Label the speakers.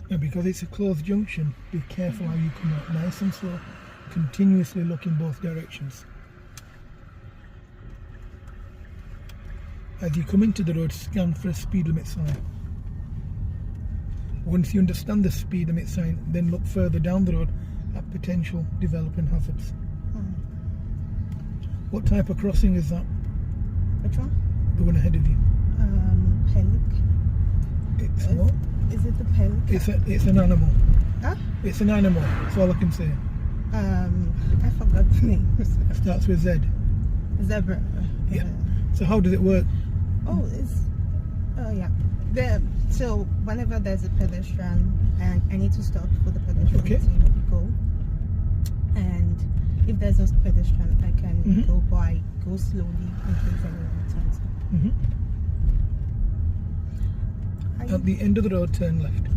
Speaker 1: And because it's a closed junction, be careful how you come out. Nice and slow. Continuously look in both directions. As you come into the road, scan for a speed limit sign. Once you understand the speed limit sign, then look further down the road at potential developing hazards. What type of crossing is that?
Speaker 2: Which one?
Speaker 1: The one ahead of you.
Speaker 2: Pelic.
Speaker 1: It's what?
Speaker 2: Is it the pelic?
Speaker 1: It's an animal.
Speaker 2: Huh?
Speaker 1: It's an animal. That's all I can say.
Speaker 2: I forgot the name.
Speaker 1: Starts with Z.
Speaker 2: Zebra.
Speaker 1: Yeah. So how does it work?
Speaker 2: Oh, it's yeah. So whenever there's a pedestrian and I need to stop for the pedestrian to go, and if there's a pedestrian, I can go by, go slowly in case anyone turns up.
Speaker 1: At the end of the road, turn left.